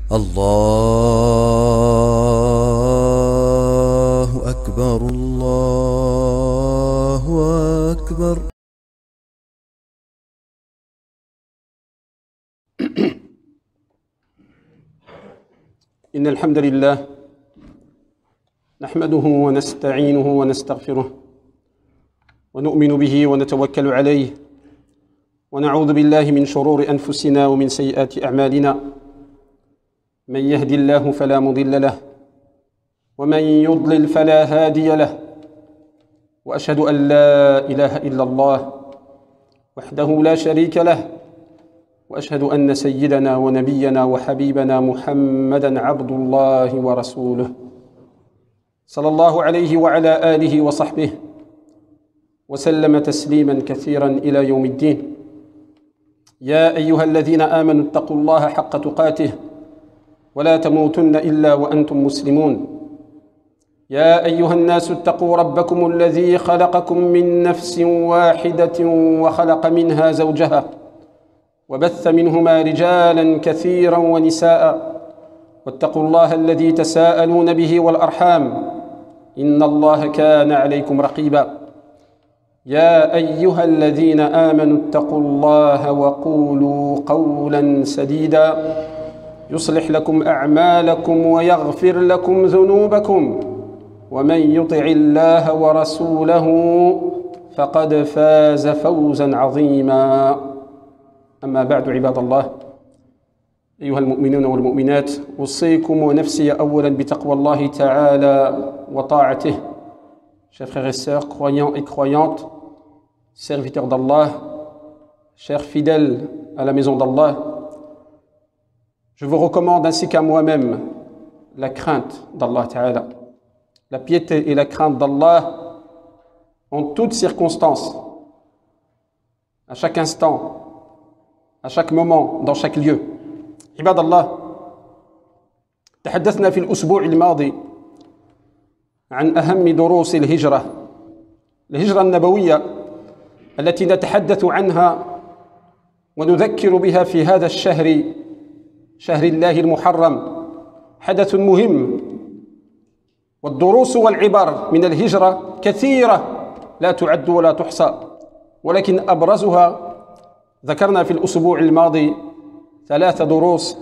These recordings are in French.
الله أكبر الله أكبر. إن الحمد لله نحمده ونستعينه ونستغفره ونؤمن به ونتوكل عليه ونعوذ بالله من شرور أنفسنا ومن سيئات أعمالنا من يهدي الله فلا مضل له ومن يضلل فلا هادي له وأشهد أن لا إله إلا الله وحده لا شريك له وأشهد أن سيدنا ونبينا وحبيبنا محمدًا عبد الله ورسوله صلى الله عليه وعلى آله وصحبه وسلم تسليمًا كثيرًا إلى يوم الدين. يا أيها الذين آمنوا اتقوا الله حق تقاته ولا تموتن إلا وأنتم مسلمون. يا أيها الناس اتقوا ربكم الذي خلقكم من نفس واحدة وخلق منها زوجها وبث منهما رجالا كثيرا ونساء واتقوا الله الذي تساءلون به والأرحام إن الله كان عليكم رقيبا. يا أيها الذين آمنوا اتقوا الله وقولوا قولا سديدا يصلح لكم أعمالكم ويغفر لكم ذنوبكم ومن يطع الله ورسوله فقد فاز فوزا عظيما. أما بعد عباد الله أيها المؤمنون والمؤمنات أوصيكم ونفسي أولا بتقوى الله تعالى وطاعته. Chers frères et sœurs, croyants et croyantes, serviteurs d'Allah, chers fidèles à la maison d'Allah, je vous recommande ainsi qu'à moi-même la crainte d'Allah Ta'ala, la piété et la crainte d'Allah en toutes circonstances, à chaque instant, à chaque moment, dans chaque lieu. عباد الله، تحدثنا في الأسبوع الماضي عن أهم دروس الهجرة النبوية التي نتحدث عنها ونذكر بها في هذا الشهر، شهر الله المحرم، حدث مهم. والدروس والعبر من الهجرة كثيرة لا تعد ولا تحصى، ولكن أبرزها ذكرنا في الأسبوع الماضي 3 دروس: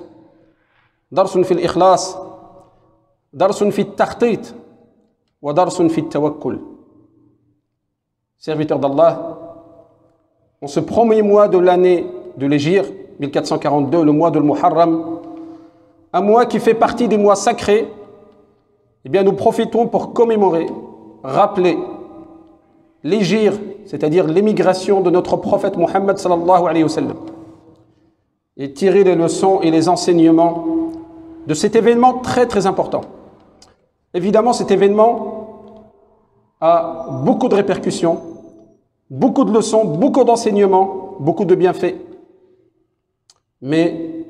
درس في الإخلاص، درس في التخطيط، ودرس في التوكل. Serviteurs d'Allah, en ce premier mois de l'année de l'Hégire 1442, le mois de Muharram, un mois qui fait partie des mois sacrés, eh bien nous profitons pour commémorer, rappeler l'Hégire, c'est-à-dire l'émigration de notre prophète Mohammed sallallahu alayhi wa sallam, et tirer les leçons et les enseignements de cet événement très très important. Évidemment, cet événement a beaucoup de répercussions, beaucoup de leçons, beaucoup d'enseignements, beaucoup de bienfaits. Mais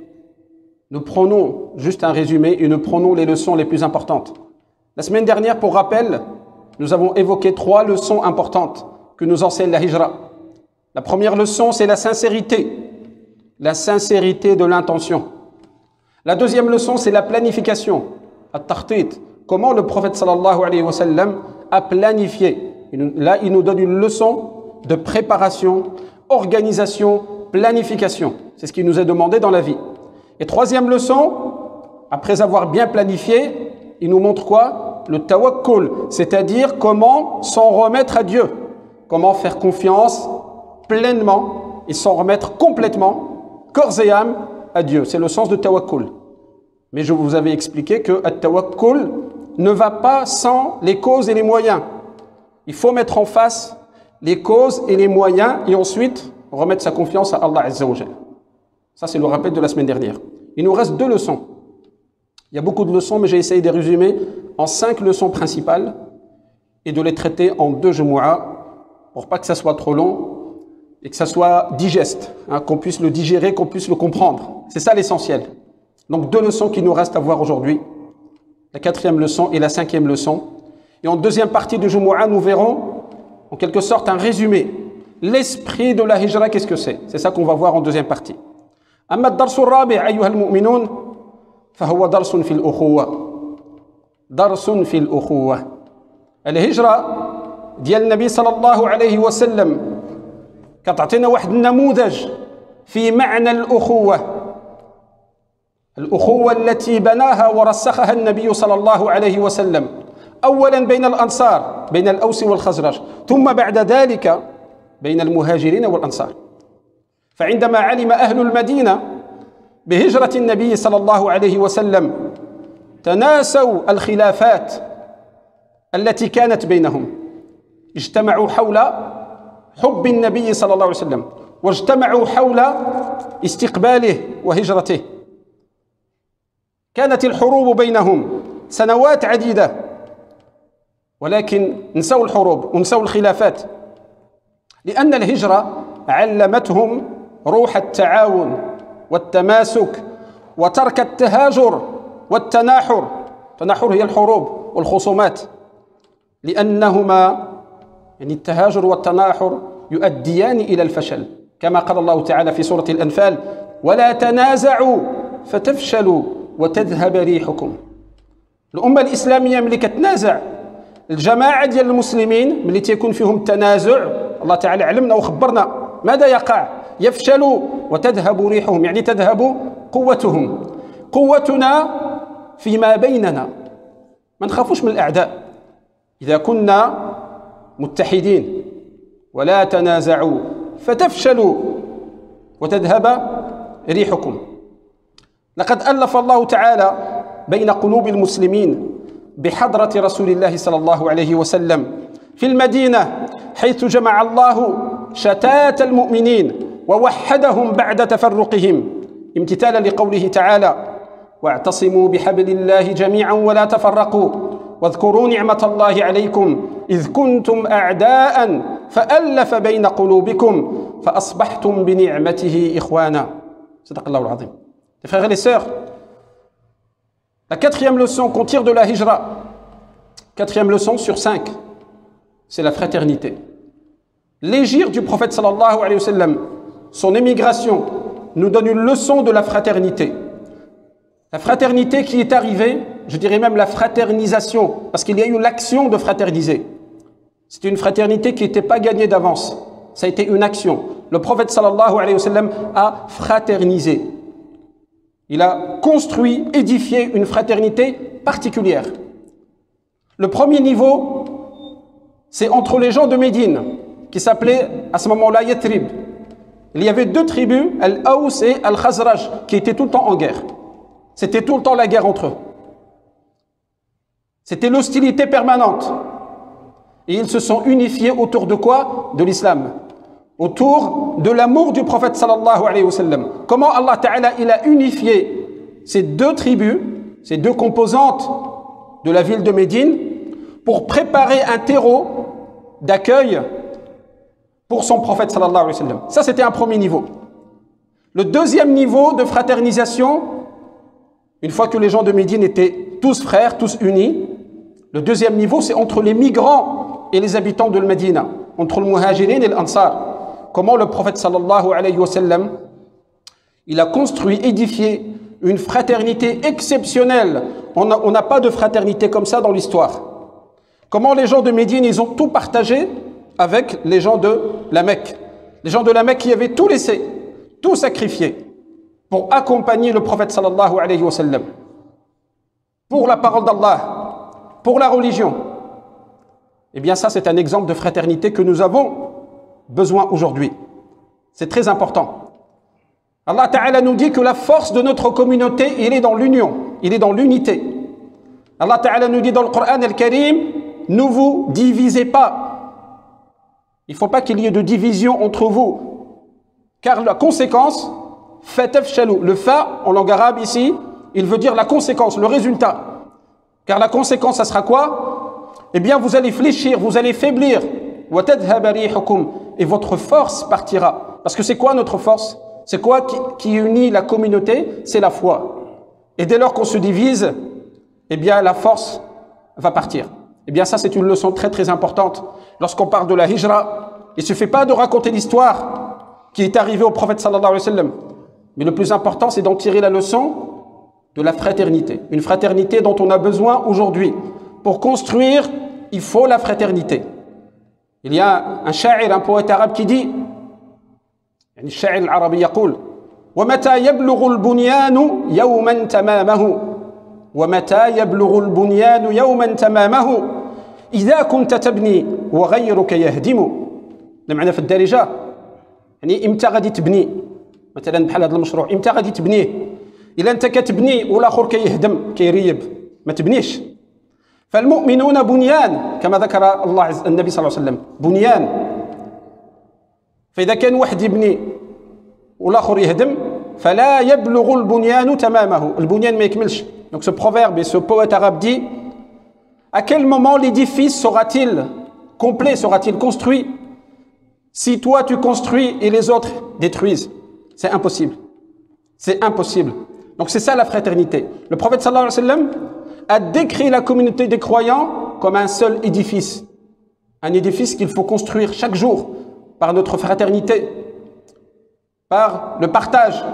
nous prenons juste un résumé et nous prenons les leçons les plus importantes. La semaine dernière, pour rappel, nous avons évoqué 3 leçons importantes que nous enseigne la hijra. La première leçon, c'est la sincérité de l'intention. La deuxième leçon, c'est la planification, at-takhtit. Comment le prophète sallallahu alayhi wa sallam a planifié. Là, il nous donne une leçon de préparation, organisation, planification. C'est ce qui nous est demandé dans la vie. Et troisième leçon, après avoir bien planifié, il nous montre quoi? Le tawakkul, c'est-à-dire comment s'en remettre à Dieu. Comment faire confiance pleinement et s'en remettre complètement, corps et âme, à Dieu. C'est le sens de tawakkul. Mais je vous avais expliqué que le tawakkul ne va pas sans les causes et les moyens. Il faut mettre en face les causes et les moyens et ensuite remettre sa confiance à Allah Azza wa Jal. Ça, c'est le rappel de la semaine dernière. Il nous reste 2 leçons. Il y a beaucoup de leçons, mais j'ai essayé de les résumer en 5 leçons principales et de les traiter en 2 jumu'ah pour pas que ça soit trop long et que ça soit digeste, hein, qu'on puisse le digérer, qu'on puisse le comprendre. C'est ça l'essentiel. Donc 2 leçons qui nous restent à voir aujourd'hui. La 4e leçon et la 5e leçon. Et en deuxième partie de Jumu'ah, nous verrons en quelque sorte un résumé. L'esprit de la hijra, qu'est-ce que c'est? C'est ça qu'on va voir en deuxième partie. أما الدرس الرابع أيها المؤمنون فهو درس في الأخوة درس في الأخوة. الهجرة ديال النبي صلى الله عليه وسلم كتعطينا واحد النموذج في معنى الأخوة، الأخوة التي بناها ورسخها النبي صلى الله عليه وسلم، أولا بين الأنصار، بين الأوس والخزرج، ثم بعد ذلك بين المهاجرين والأنصار. فعندما علم أهل المدينة بهجرة النبي صلى الله عليه وسلم تناسوا الخلافات التي كانت بينهم، اجتمعوا حول حب النبي صلى الله عليه وسلم، واجتمعوا حول استقباله وهجرته. كانت الحروب بينهم سنوات عديدة، ولكن نسوا الحروب ونسوا الخلافات، لأن الهجرة علمتهم روح التعاون والتماسك وترك التهاجر والتناحر. التناحر هي الحروب والخصومات، لأنهما يعني التهاجر والتناحر يؤديان إلى الفشل، كما قال الله تعالى في سورة الأنفال: ولا تنازعوا فتفشلوا وتذهب ريحكم. الأمة الإسلامية ملي كتنازع، الجماعة ديال المسلمين ملي تيكون فيهم تنازع، الله تعالى علمنا وخبرنا ماذا يقع؟ يفشلوا وتذهب ريحهم، يعني تذهب قوتهم. قوتنا فيما بيننا، ما نخافوش من الأعداء إذا كنا متحدين. ولا تنازعوا فتفشلوا وتذهب ريحكم. لقد ألف الله تعالى بين قلوب المسلمين بحضرة رسول الله صلى الله عليه وسلم في المدينة، حيث جمع الله شتات المؤمنين ووحدهم بعد تفرقهم، امتثالا لقوله تعالى: واعتصموا بحبل الله جميعا ولا تفرقوا واذكروا نعمة الله عليكم إذ كنتم أعداء فألف بين قلوبكم فأصبحتم بنعمته إخوانا. صدق الله العظيم. Les frères et les sœurs, la quatrième leçon qu'on tire de la hijra, quatrième leçon sur 5, c'est la fraternité. L'hégire du prophète sallallahu alayhi wa sallam, son émigration, nous donne une leçon de la fraternité. La fraternité qui est arrivée, je dirais même la fraternisation, parce qu'il y a eu l'action de fraterniser. C'était une fraternité qui n'était pas gagnée d'avance. Ça a été une action. Le prophète sallallahu alayhi wa sallam a fraternisé. Il a construit, édifié une fraternité particulière. Le premier niveau, c'est entre les gens de Médine, qui s'appelaient à ce moment-là Yathrib. Il y avait deux tribus, Al-Aws et Al-Khazraj, qui étaient tout le temps en guerre. C'était tout le temps la guerre entre eux. C'était l'hostilité permanente. Et ils se sont unifiés autour de quoi? De l'islam. Autour de l'amour du prophète sallallahu alayhi wa sallam. Comment Allah Ta'ala il a unifié ces deux tribus, ces deux composantes de la ville de Médine pour préparer un terreau d'accueil pour son prophète sallallahu alayhi wa sallam. Ça c'était un premier niveau. Le deuxième niveau de fraternisation, une fois que les gens de Médine étaient tous frères, tous unis, le deuxième niveau c'est entre les migrants et les habitants de Médine, entre le muhajirin et l'Ansar. Comment le prophète sallallahu alayhi wa sallam, il a construit, édifié une fraternité exceptionnelle. On n'a pas de fraternité comme ça dans l'histoire. Comment les gens de Médine, ils ont tout partagé avec les gens de la Mecque. Les gens de la Mecque qui avaient tout laissé, tout sacrifié pour accompagner le prophète sallallahu alayhi wa sallam. Pour la parole d'Allah, pour la religion. Eh bien ça c'est un exemple de fraternité que nous avons besoin aujourd'hui. C'est très important. Allah Ta'ala nous dit que la force de notre communauté, il est dans l'union, il est dans l'unité. Allah Ta'ala nous dit dans le Coran Al-Karim, ne vous divisez pas. Il ne faut pas qu'il y ait de division entre vous. Car la conséquence, fatafshalu, le fa en langue arabe ici, il veut dire la conséquence, le résultat. Car la conséquence, ça sera quoi? Eh bien, vous allez fléchir, vous allez faiblir. Et votre force partira. Parce que c'est quoi notre force? C'est quoi qui unit la communauté? C'est la foi. Et dès lors qu'on se divise, eh bien la force va partir. Eh bien ça c'est une leçon très très importante. Lorsqu'on parle de la hijra, il ne suffit pas de raconter l'histoire qui est arrivée au prophète sallallahu alayhi wa sallam. Mais le plus important c'est d'en tirer la leçon de la fraternité. Une fraternité dont on a besoin aujourd'hui. Pour construire, il faut la fraternité. Il y a un sha'ir, un poète arabe qui dit, يعني الشاعر العربي يقول ومتى يبلغ البنيان يوما تمامه ومتى يبلغ البنيان يوما تمامه إذا كنت تبني وغيرك يهدم. المعنى في الدارجة يعني امتى غادي تبني مثلا بحال هذا المشروع امتى غادي تبنيه إلا أنت كتبني والآخر كيهدم كيريب ما تبنيش. فالمؤمنون بنيان كما ذكر الله النبي صلى الله عليه وسلم بنيان. فإذا كان واحد يبني والآخر يهدم فلا يبلغ البنيان تمامه. البنيان ما يكملش. Donc ce proverbe et ce poète arabe dit à quel moment l'édifice sera-t-il complet, sera-t-il construit si toi tu construis et les autres détruisent? C'est impossible. C'est impossible. Donc c'est ça la fraternité. Le prophète sallallahu alayhi wa sallam a décrit la communauté des croyants comme un seul édifice. Un édifice qu'il faut construire chaque jour par notre fraternité, par le partage,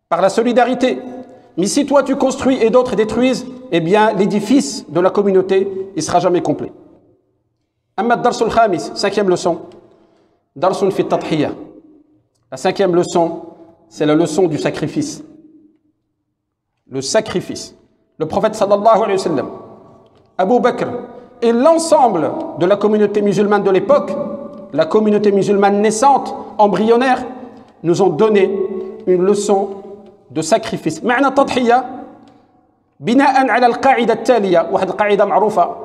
par la solidarité. Mais si toi tu construis et d'autres détruisent, eh bien l'édifice de la communauté, il ne sera jamais complet. Amma darsul khamis, cinquième leçon. Darsun fi tadhiya. La cinquième leçon, c'est la leçon du sacrifice. Le sacrifice. Le prophète sallallahu alayhi wa sallam, Abu Bakr et l'ensemble de la communauté musulmane de l'époque, la communauté musulmane naissante, embryonnaire, nous ont donné une leçon de sacrifice. معنى التضحية بناء على القاعدة التالية. واحد القاعدة معروفة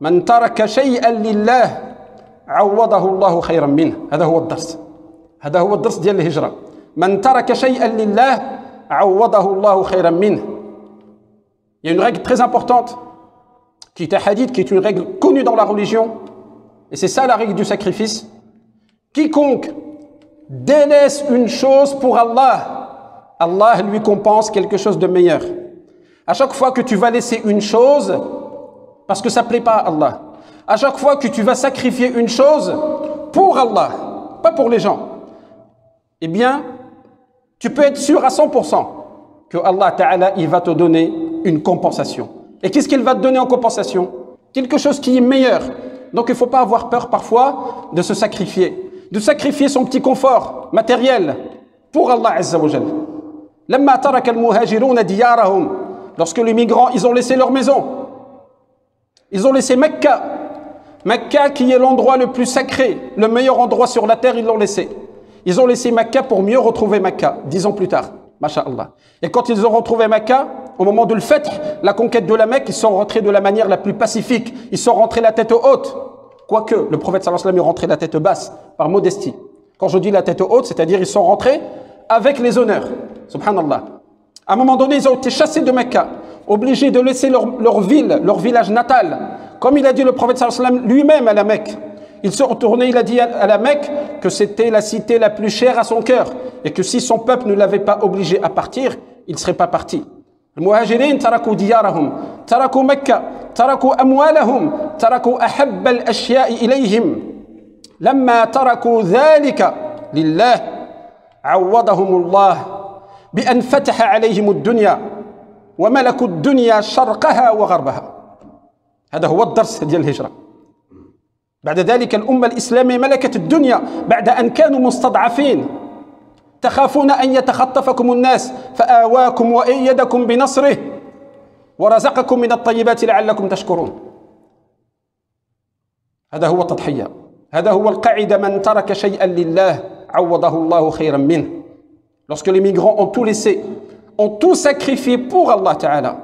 من ترك شيئا لله عوضه الله خيرا منه. هذا هو الدرس. هذا هو الدرس ديال الهجرة. من ترك شيئا لله عوضه الله خيرا منه. Il y a une règle très importante qui est un hadith, qui est une règle connue dans la religion, et c'est ça la règle du sacrifice. Quiconque délaisse une chose pour Allah, Allah lui compense quelque chose de meilleur. À chaque fois que tu vas laisser une chose parce que ça ne plaît pas à Allah, à chaque fois que tu vas sacrifier une chose pour Allah, pas pour les gens, eh bien, tu peux être sûr à 100% que Allah Ta'ala, il va te donner une compensation. Et qu'est-ce qu'il va te donner en compensation? Quelque chose qui est meilleur. Donc il ne faut pas avoir peur parfois de se sacrifier. De sacrifier son petit confort matériel pour Allah Azza wa Jal. Lamma taraka al-muhajiruna diyarahum. Lorsque les migrants, ils ont laissé leur maison. Ils ont laissé Mecca. Mecca qui est l'endroit le plus sacré, le meilleur endroit sur la terre, ils l'ont laissé. Ils ont laissé Mecca pour mieux retrouver Mecca, 10 ans plus tard. Masha'Allah. Et quand ils ont retrouvé Mecca, au moment de l'Fath, la conquête de la Mecque, ils sont rentrés de la manière la plus pacifique. Ils sont rentrés la tête haute. Quoique, le prophète sallallahu alayhi wa sallam est rentré la tête basse, par modestie. Quand je dis la tête haute, c'est-à-dire ils sont rentrés avec les honneurs. Subhanallah. À un moment donné, ils ont été chassés de Mecca, obligés de laisser leur ville, leur village natal. Comme il a dit le prophète sallallahu alayhi wa sallam lui-même à la Mecque. Il se retournait, il a dit à la Mecque que c'était la cité la plus chère à son cœur et que si son peuple ne l'avait pas obligé à partir, il ne serait pas parti. المهاجرين تركوا ديارهم تركوا مكة تركوا أموالهم تركوا أحب الأشياء إليهم لما تركوا ذلك لله عوضهم الله بأن فتح عليهم الدنيا وملكوا الدنيا شرقها وغربها. هذا هو الدرس ديال الهجرة. بعد ذلك الأمة الإسلامية ملكت الدنيا بعد أن كانوا مستضعفين تخافون أن يتخطفكم الناس فآواكم وأيدكم بنصره ورزقكم من الطيبات لعلكم تشكرون. هذا هو التضحية. هذا هو القاعدة من ترك شيئا لله عوضه الله خيرا منه. Lorsque les migrants ont tout laissé, ont tout sacrifié pour Allah Ta'ala,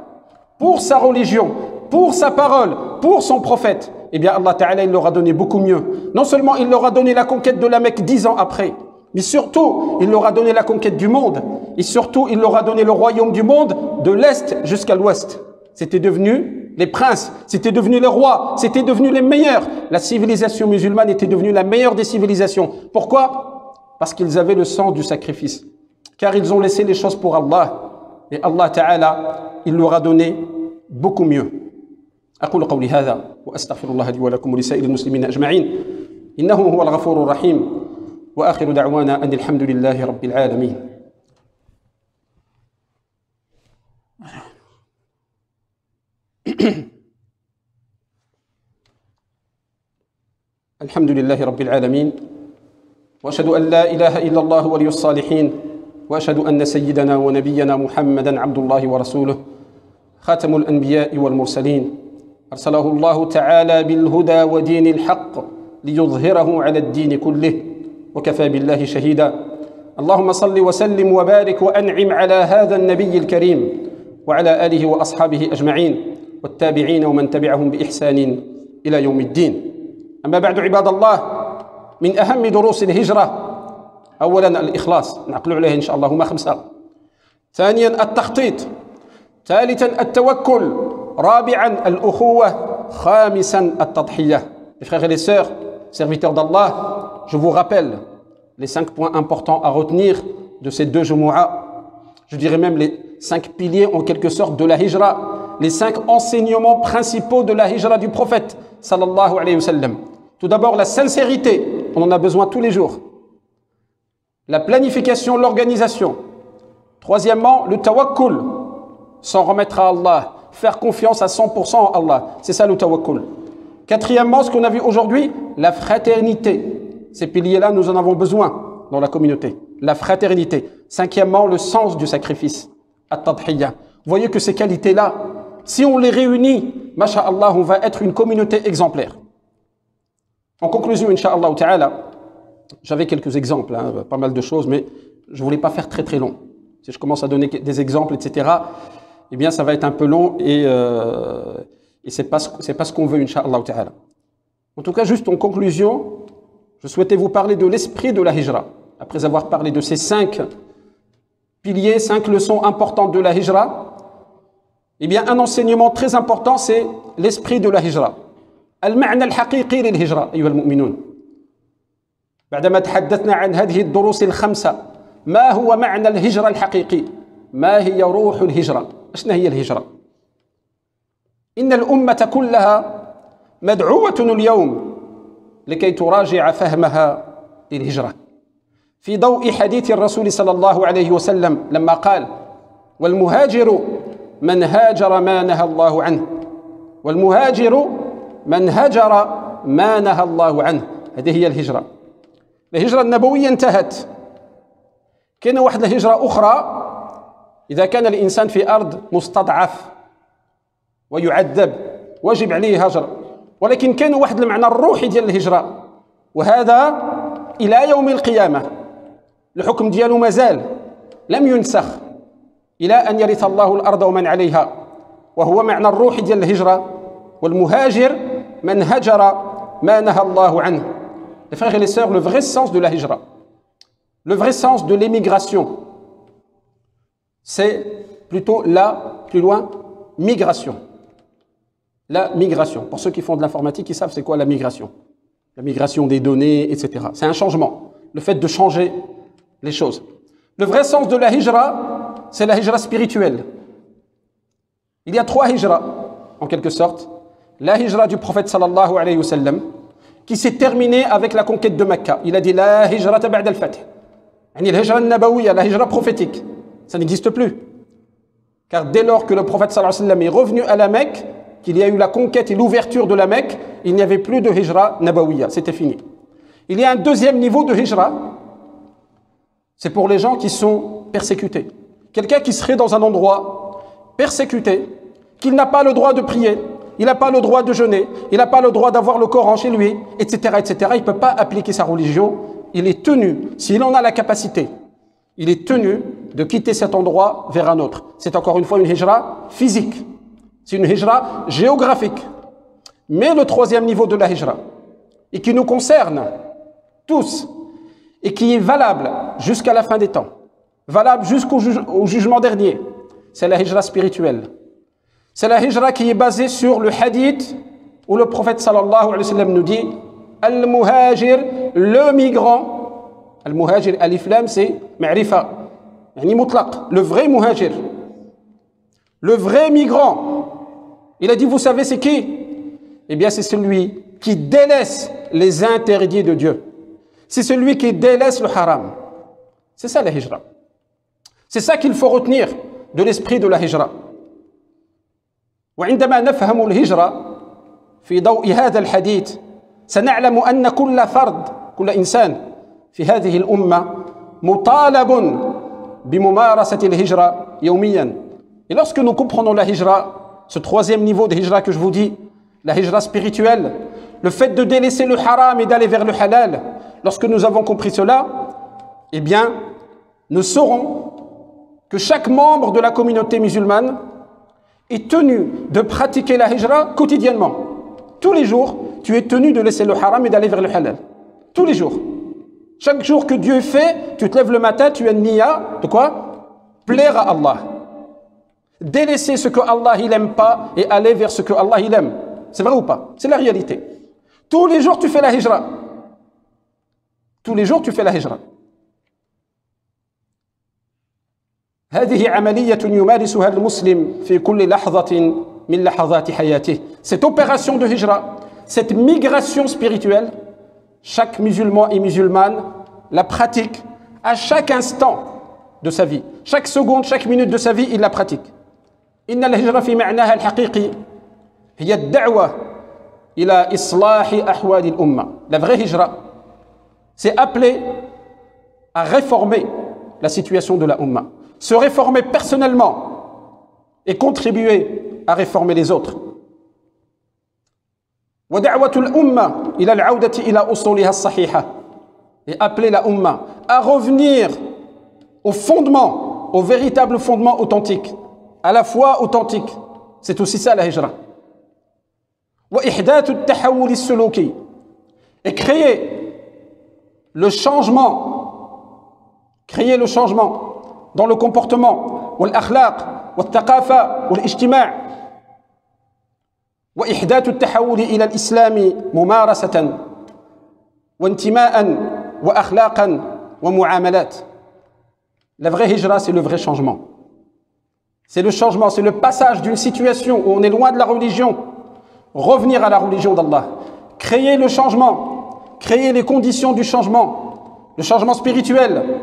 pour sa religion, pour sa parole, pour son prophète, eh bien Allah Ta'ala il leur a donné beaucoup mieux. Non seulement il leur a donné la conquête de la Mecque 10 ans après, mais surtout il leur a donné la conquête du monde. Et surtout il leur a donné le royaume du monde de l'Est jusqu'à l'Ouest. C'était devenu les princes, c'était devenu les rois, c'était devenu les meilleurs. La civilisation musulmane était devenue la meilleure des civilisations. Pourquoi? Parce qu'ils avaient le sens du sacrifice. Car ils ont laissé les choses pour Allah. Et Allah Ta'ala, il leur a donné beaucoup mieux. أقول قولي هذا وأستغفر الله لي ولكم ولسائر المسلمين أجمعين إنه هو الغفور الرحيم وآخر دعوانا أن الحمد لله رب العالمين. الحمد لله رب العالمين وأشهد أن لا إله إلا الله ولي الصالحين وأشهد أن سيدنا ونبينا محمدا عبد الله ورسوله خاتم الأنبياء والمرسلين أرسله الله تعالى بالهدى ودين الحق ليظهره على الدين كله وكفى بالله شهيدا اللهم صل وسلم وبارك وأنعم على هذا النبي الكريم وعلى آله وأصحابه أجمعين والتابعين ومن تبعهم بإحسان إلى يوم الدين أما بعد عباد الله من أهم دروس الهجرة أولا الإخلاص نعقل عليه إن شاء الله هما 5 ثانيا التخطيط ثالثا التوكل رابعا الأخوة خامسا التضحية Les frères et les sœurs, serviteurs d'Allah, je vous rappelle les 5 points importants à retenir de ces 2 Jumu'ah. Je dirais même les 5 piliers en quelque sorte de la hijra, les 5 enseignements principaux de la hijra du prophète sallallahu alayhi wa sallam. Tout d'abord la sincérité, on en a besoin tous les jours. La planification, l'organisation. Troisièmement, le tawakkul, s'en remettre à Allah, faire confiance à 100% en Allah. C'est ça le tawakkul. Quatrièmement, ce qu'on a vu aujourd'hui, la fraternité. Ces piliers-là, nous en avons besoin dans la communauté. La fraternité. Cinquièmement, le sens du sacrifice. At-tadhiyya. Vous voyez que ces qualités-là, si on les réunit, masha'Allah, on va être une communauté exemplaire. En conclusion, incha'Allah ta'ala, j'avais quelques exemples, pas mal de choses, mais je ne voulais pas faire très long. Si je commence à donner des exemples, etc., eh bien ça va être un peu long et c'est pas ce qu'on veut, incha'Allah ta'ala. En tout cas, juste en conclusion, je souhaitais vous parler de l'esprit de la hijra. Après avoir parlé de ces 5 piliers, 5 leçons importantes de la hijra, eh bien un enseignement très important, c'est l'esprit de la hijra. المعنى الحقيقي للهجرة أيها المؤمنون بعدما تحدثنا عن هذه الدروس ال5 ما هو معنى الهجرة الحقيقي ما هي روح الهجرة أشنا هي الهجرة إن الأمة كلها مدعوة اليوم لكي تراجع فهمها للهجرة في ضوء حديث الرسول صلى الله عليه وسلم لما قال والمهاجر من هاجر ما نهى الله عنه والمهاجر من هجر ما نهى الله عنه هذه هي الهجرة الهجرة النبوية انتهت كاين واحد الهجرة أخرى إذا كان الإنسان في أرض مستضعف ويعذب واجب عليه هجر ولكن كاين واحد المعنى الروحي ديال الهجرة وهذا إلى يوم القيامة الحكم ديالو مازال لم ينسخ إلى أن يرث الله الأرض ومن عليها وهو معنى الروحي ديال الهجرة والمهاجر من هجر ما نهى الله عنه. Les frères et les sœurs, le vrai sens de la hijra, le vrai sens de l'émigration, c'est plutôt la, plus loin, migration. La migration. Pour ceux qui font de l'informatique, ils savent c'est quoi la migration. La migration des données, etc. C'est un changement. Le fait de changer les choses. Le vrai sens de la hijra, c'est la hijra spirituelle. Il y a 3 hijras, en quelque sorte. La hijra du prophète sallallahu alayhi wa sallam, qui s'est terminée avec la conquête de Mecca. Il a dit la hijrata ba'da al-fath. La hijra nabawiyya, la hijra prophétique. Ça n'existe plus. Car dès lors que le prophète sallallahu alayhi wa sallam est revenu à la Mecque, qu'il y a eu la conquête et l'ouverture de la Mecque, il n'y avait plus de hijra nabawiyya. C'était fini. Il y a un deuxième niveau de hijra. C'est pour les gens qui sont persécutés. Quelqu'un qui serait dans un endroit persécuté, qu'il n'a pas le droit de prier, il n'a pas le droit de jeûner, il n'a pas le droit d'avoir le Coran chez lui, etc., etc. Il ne peut pas appliquer sa religion. Il est tenu, s'il en a la capacité, il est tenu de quitter cet endroit vers un autre. C'est encore une fois une hijra physique. C'est une hijra géographique. Mais le troisième niveau de la hijra, et qui nous concerne tous, et qui est valable jusqu'à la fin des temps, valable jusqu'au jugement dernier, c'est la hijra spirituelle. C'est la hijra qui est basée sur le hadith où le prophète sallallahu alayhi wa sallam nous dit Al-Muhajir, le migrant. Al-Muhajir, alif lam, c'est ma'rifa, yani mutlaq, le vrai muhajir. Le vrai migrant. Il a dit, vous savez c'est qui? Eh bien c'est celui qui délaisse les interdits de Dieu. C'est celui qui délaisse le haram. C'est ça la hijra. C'est ça qu'il faut retenir de l'esprit de la hijra. وعندما نفهم الهجرة في ضوء هذا الحديث سنعلم أن كل فرد كل إنسان في هذه الأمة مطالب بممارسة الهجرة يوميا. Et lorsque nous comprenons la hijra, ce troisième niveau de hijra que je vous dis, la hijra spirituelle, le fait de délaisser le haram et d'aller vers le halal, lorsque nous avons compris cela, eh bien, nous saurons que chaque membre de la communauté musulmane est tenu de pratiquer la hijra quotidiennement. Tous les jours, tu es tenu de laisser le haram et d'aller vers le halal. Tous les jours. Chaque jour que Dieu fait, tu te lèves le matin, tu as niya de quoi? Plaire à Allah. Délaisser ce que Allah il aime pas et aller vers ce que Allah il aime. C'est vrai ou pas? C'est la réalité. Tous les jours tu fais la hijra. Tous les jours tu fais la hijra. هذه عملية يمارسها المسلم في كل لحظة من لحظات حياته. Cette opération de hijra, cette migration spirituelle, chaque musulman et musulmane la pratique à chaque instant de sa vie. Chaque seconde, chaque minute de sa vie, il la pratique. إن الهجرة في معناها الحقيقي هي الدعوة إلى إصلاح أحوال الأمة. La vraie hijra, c'est appeler à réformer la situation de la Ummah. Se réformer personnellement et contribuer à réformer les autres. ودعوة الأمة إلى العودة إلى أصولها الصحيحة. Et appeler la Ummah à revenir au fondement, au véritable fondement authentique, à la foi authentique. C'est aussi ça la hijra. وإحداث التحول السلوكي. Et créer le changement dans le comportement والأخلاق والثقافة والاجتماع. وإحداث التحول إلى الإسلام ممارسة وانتماء وأخلاقا ومعاملات. La vraie hijra, c'est le vrai changement. C'est le changement, c'est le passage d'une situation où on est loin de la religion, revenir à la religion d'Allah. Créer le changement, créer les conditions du changement, le changement spirituel,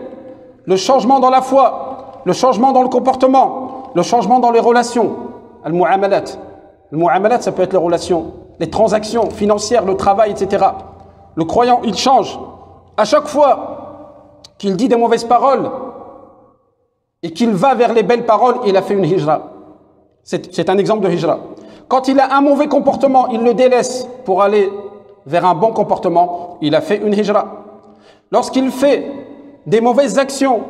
le changement dans la foi, le changement dans le comportement, le changement dans les relations. Al-mu'amalat. Le mu'amalat, ça peut être les relations, les transactions financières, le travail, etc. Le croyant, il change. À chaque fois qu'il dit des mauvaises paroles et qu'il va vers les belles paroles, il a fait une hijra. C'est un exemple de hijra. Quand il a un mauvais comportement, il le délaisse pour aller vers un bon comportement, il a fait une hijra. Lorsqu'il fait des mauvaises actions,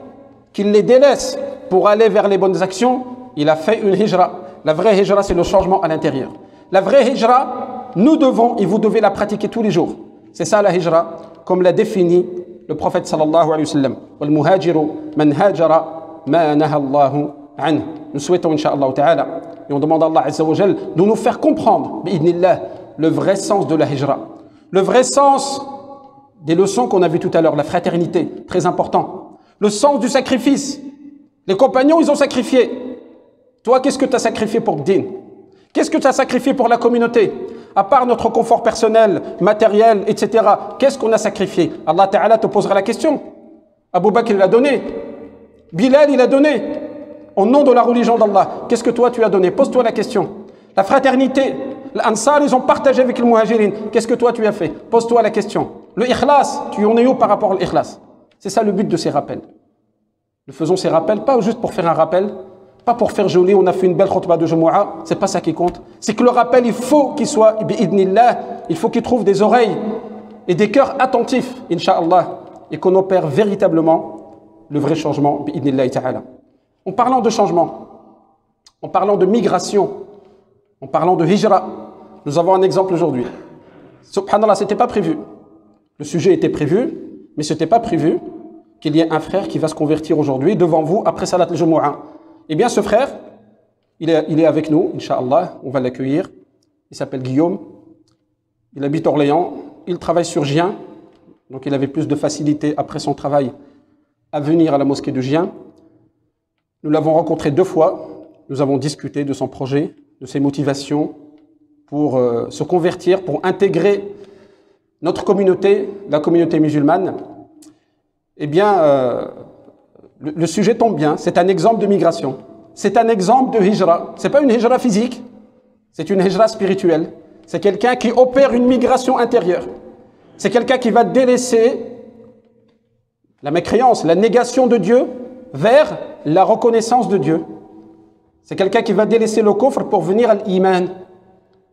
qu'il les délaisse pour aller vers les bonnes actions, il a fait une hijra. La vraie hijra, c'est le changement à l'intérieur. La vraie hijra, nous devons et vous devez la pratiquer tous les jours. C'est ça la hijra, comme l'a défini le prophète sallallahu alayhi wa sallam. Wal muhajiru man hajara ma naha Allahu anhu. Nous souhaitons, incha'Allah ta'ala, et on demande à Allah azza wa jal de nous faire comprendre, bi'idnillah, le vrai sens de la hijra. Le vrai sens des leçons qu'on a vues tout à l'heure, la fraternité, très important. Le sens du sacrifice. Les compagnons, ils ont sacrifié. Toi, qu'est-ce que tu as sacrifié pour le din? Qu'est-ce que tu as sacrifié pour la communauté? À part notre confort personnel, matériel, etc. Qu'est-ce qu'on a sacrifié? Allah Ta'ala te posera la question. Abu Bakr, il a donné. Bilal, il a donné. Au nom de la religion d'Allah. Qu'est-ce que toi, tu as donné? Pose-toi la question. La fraternité. Les Ansar, ils ont partagé avec les Muhajirin. Qu'est-ce que toi, tu as fait? Pose-toi la question. Le ikhlas, tu en es où par rapport à l'ikhlas? C'est ça le but de ces rappels. Nous faisons ces rappels, pas juste pour faire un rappel, pas pour faire joli, on a fait une belle khutbah de Jumu'ah, c'est pas ça qui compte. C'est que le rappel, il faut qu'il soit, bi'idnillah, il faut qu'il trouve des oreilles et des cœurs attentifs, incha'Allah, et qu'on opère véritablement le vrai changement, bi'idnillah ta'ala. En parlant de changement, en parlant de migration, en parlant de hijra, nous avons un exemple aujourd'hui. Subhanallah, c'était pas prévu. Le sujet était prévu, mais c'était pas prévu qu'il y ait un frère qui va se convertir aujourd'hui devant vous après Salat al-Jumu'ah. Eh bien, ce frère, il est avec nous, incha'Allah, on va l'accueillir. Il s'appelle Guillaume, il habite Orléans, il travaille sur Gien, donc il avait plus de facilité après son travail à venir à la mosquée de Gien. Nous l'avons rencontré 2 fois, nous avons discuté de son projet, de ses motivations pour se convertir, pour intégrer notre communauté, la communauté musulmane. Eh bien, le sujet tombe bien, c'est un exemple de migration. C'est un exemple de hijra. Ce n'est pas une hijra physique, C'est une hijra spirituelle. C'est quelqu'un qui opère une migration intérieure. C'est quelqu'un qui va délaisser la mécréance, la négation de Dieu vers la reconnaissance de Dieu. C'est quelqu'un qui va délaisser le kufr pour venir à l'iman.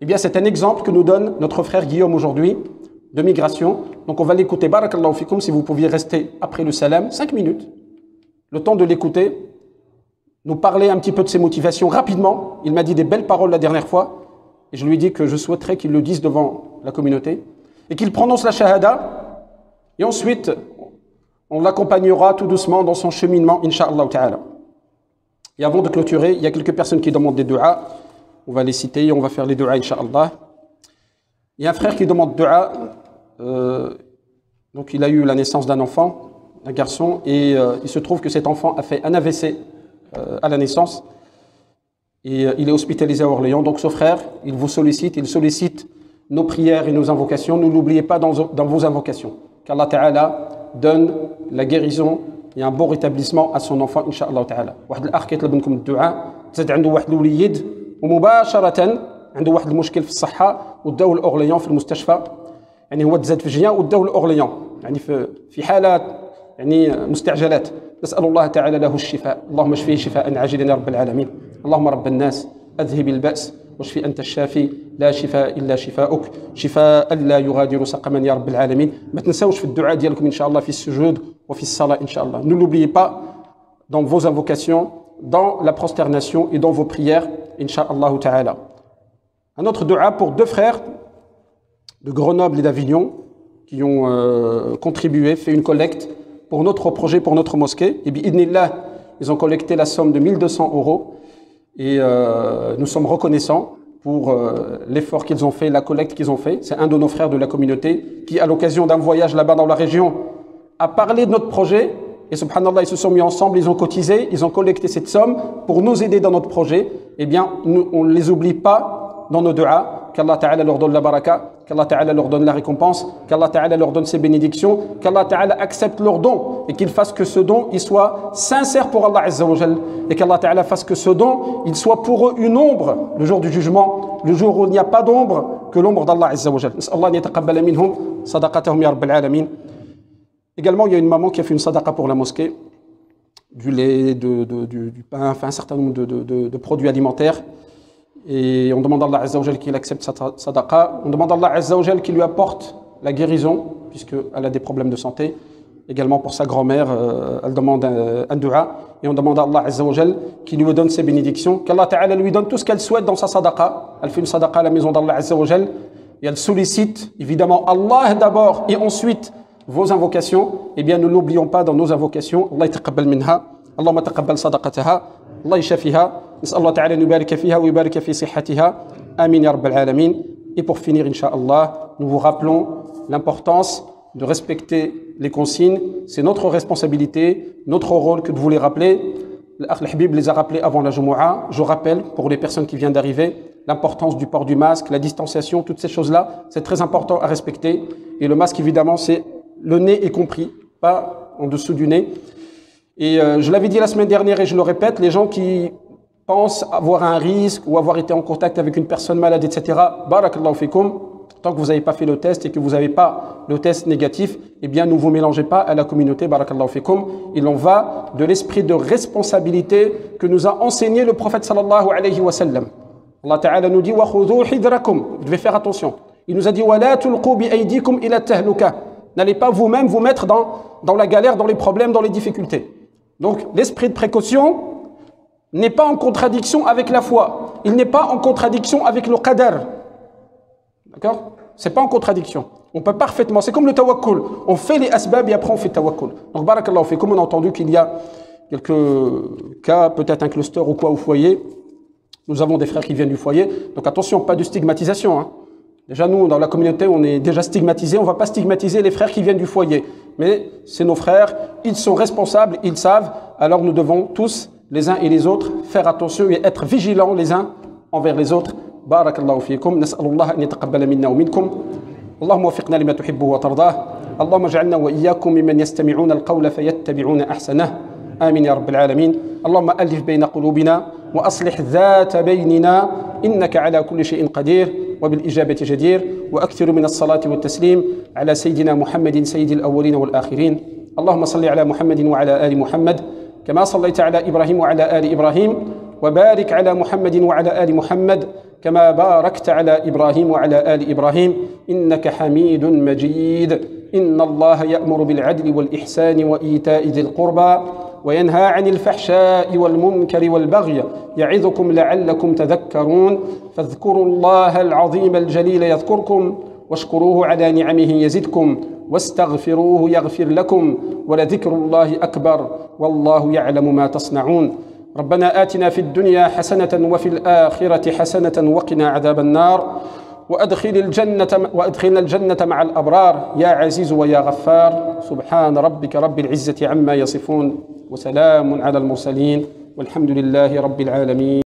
Eh bien, c'est un exemple que nous donne notre frère Guillaume aujourd'hui de migration. Donc, on va l'écouter. Barakallahu fikum, si vous pouviez rester après le salam, 5 minutes. Le temps de l'écouter, nous parler un petit peu de ses motivations rapidement. Il m'a dit des belles paroles la dernière fois. Et je lui ai dit que je souhaiterais qu'il le dise devant la communauté. Et qu'il prononce la shahada. Et ensuite, on l'accompagnera tout doucement dans son cheminement, Inch'Allah ta'ala. Et avant de clôturer, il y a quelques personnes qui demandent des du'as. On va les citer et on va faire les du'as, Inch'Allah. Il y a un frère qui demande du'a. Donc il a eu la naissance d'un enfant, un garçon, et il se trouve que cet enfant a fait un AVC à la naissance. Et il est hospitalisé à Orléans. Donc ce frère, il vous sollicite, il sollicite nos prières et nos invocations. Ne l'oubliez pas dans vos invocations. Qu'Allah Ta'ala donne la guérison et un bon rétablissement à son enfant, Inch'Allah Ta'ala. واحد الأخ كيطلب منكم الدعاء، تزاد عنده واحد الوليد ومباشرة عنده واحد المشكل في الصحة وداوه لأورليان في المستشفى. يعني هو تزاد في جيان وداوه لأورليان، يعني في حالات يعني مستعجلات. نسأل الله تعالى له الشفاء، اللهم اشفيه شفاء عاجلا يا رب العالمين. اللهم رب الناس أذهب البأس واشفي أنت الشافي لا شفاء إلا شفاؤك شفاء لا يغادر سقما يا رب العالمين. ما تنساوش في الدعاء ديالكم إن شاء الله في السجود وفي الصلاة إن شاء الله. Ne l'oubliez pas dans vos invocations, dans la prosternation et dans vos prières, Inch'Allah ta'ala. Un autre dua pour deux frères de Grenoble et d'Avignon qui ont contribué, fait une collecte pour notre projet, pour notre mosquée. Et bi'idnillah, ils ont collecté la somme de 1200 €. Et nous sommes reconnaissants pour l'effort qu'ils ont fait, la collecte qu'ils ont fait. C'est un de nos frères de la communauté qui, à l'occasion d'un voyage là-bas dans la région, a parlé de notre projet. Et subhanallah, ils se sont mis ensemble, ils ont cotisé, ils ont collecté cette somme pour nous aider dans notre projet. Eh bien, nous, on ne les oublie pas dans nos du'as. Qu'Allah Ta'ala leur donne la baraka, qu'Allah Ta'ala leur donne la récompense, qu'Allah Ta'ala leur donne ses bénédictions, qu'Allah Ta'ala accepte leur don et qu'il fasse que ce don il soit sincère pour Allah Azza wa Jal, et qu'Allah Ta'ala fasse que ce don il soit pour eux une ombre le jour du jugement, le jour où il n'y a pas d'ombre que l'ombre d'Allah Azza wa Jal. Allah yataqabbala minhum sadaqatahum ya rabbil alamin. Également, il y a une maman qui a fait une sadaqa pour la mosquée, du lait, du pain, enfin un certain nombre de produits alimentaires. Et on demande à Allah Azza wa Jal qu'il accepte sa sadaqa. On demande à Allah Azza wa Jal qu'il lui apporte la guérison, puisqu'elle a des problèmes de santé. Également pour sa grand-mère, elle demande un dua. Et on demande à Allah Azza wa Jal qu'il lui donne ses bénédictions. Qu'Allah Ta'ala lui donne tout ce qu'elle souhaite dans sa sadaqa. Elle fait une sadaqa à la maison d'Allah Azza wa Jal. Et elle sollicite évidemment Allah d'abord et ensuite vos invocations. Eh bien, ne l'oublions pas dans nos invocations. Allah yataqabbal minha. Allahumma taqabbal sadaqataha. Allah yashafiha. نسأل الله تعالى أن يبارك فيها ويبارك في صحتها آمين يا رب العالمين. Et pour finir, Inch'Allah, nous vous rappelons l'importance de respecter les consignes. C'est notre responsabilité, notre rôle que de vous les rappeler. L'Akh Habib les a rappelés avant la Jumu'ah. Je rappelle, pour les personnes qui viennent d'arriver, l'importance du port du masque, la distanciation, toutes ces choses-là, c'est très important à respecter. Et le masque, évidemment, c'est le nez est compris, pas en dessous du nez. Et je l'avais dit la semaine dernière et je le répète, les gens qui pensent avoir un risque ou avoir été en contact avec une personne malade, etc. Barakallahu fikum. Tant que vous n'avez pas fait le test et que vous n'avez pas le test négatif, eh bien, ne vous mélangez pas à la communauté. Barakallahu fikum. Il en va de l'esprit de responsabilité que nous a enseigné le prophète sallallahu alayhi wa sallam. Allah Ta'ala nous dit wa khudhu hidrakum. Vous devez faire attention. Il nous a dit wa la tulqu bi aydikum ila tahluka. N'allez pas vous-même vous mettre dans la galère, dans les problèmes, dans les difficultés. Donc, l'esprit de précaution n'est pas en contradiction avec la foi. Il n'est pas en contradiction avec le qadar. D'accord? C'est pas en contradiction. On peut parfaitement, c'est comme le tawakkul. On fait les asbab et après on fait tawakkul. Donc, barakallahu fi, comme on a entendu qu'il y a quelques cas, peut-être un cluster ou quoi au foyer. Nous avons des frères qui viennent du foyer. Donc, attention, pas de stigmatisation, hein. Déjà, nous, dans la communauté, on est déjà stigmatisés. On ne va pas stigmatiser les frères qui viennent du foyer. Mais c'est nos frères, ils sont responsables, ils savent. Alors nous devons tous, les uns et les autres, faire attention et être vigilants les uns envers les autres. Barakallahu fiikum. Nas'alullah an yataqabbala minna wa minkum. Allahumma wafiqna lima tuhibbu wa tardah. Allahumma ja'alna wa iyyakum mimman yastami'una al-qawla fayattabi'una ahsanah. آمين يا رب العالمين. اللهم ألف بين قلوبنا وأصلح ذات بيننا إنك على كل شيء قدير وبالإجابة جدير. وأكثر من الصلاة والتسليم على سيدنا محمد سيد الأولين والآخرين. اللهم صل على محمد وعلى آل محمد كما صليت على إبراهيم وعلى آل إبراهيم، وبارك على محمد وعلى آل محمد كما باركت على إبراهيم وعلى آل إبراهيم إنك حميد مجيد. إن الله يأمر بالعدل والإحسان وإيتاء ذي القربى وينهى عن الفحشاء والمنكر والبغي يعظكم لعلكم تذكرون. فاذكروا الله العظيم الجليل يذكركم واشكروه على نعمه يزدكم واستغفروه يغفر لكم ولذكر الله أكبر والله يعلم ما تصنعون. ربنا آتنا في الدنيا حسنة وفي الآخرة حسنة وقنا عذاب النار وأدخلنا الجنة مع الأبرار يا عزيز ويا غفار. سبحان ربك رب العزة عما يصفون وسلام على المرسلين والحمد لله رب العالمين.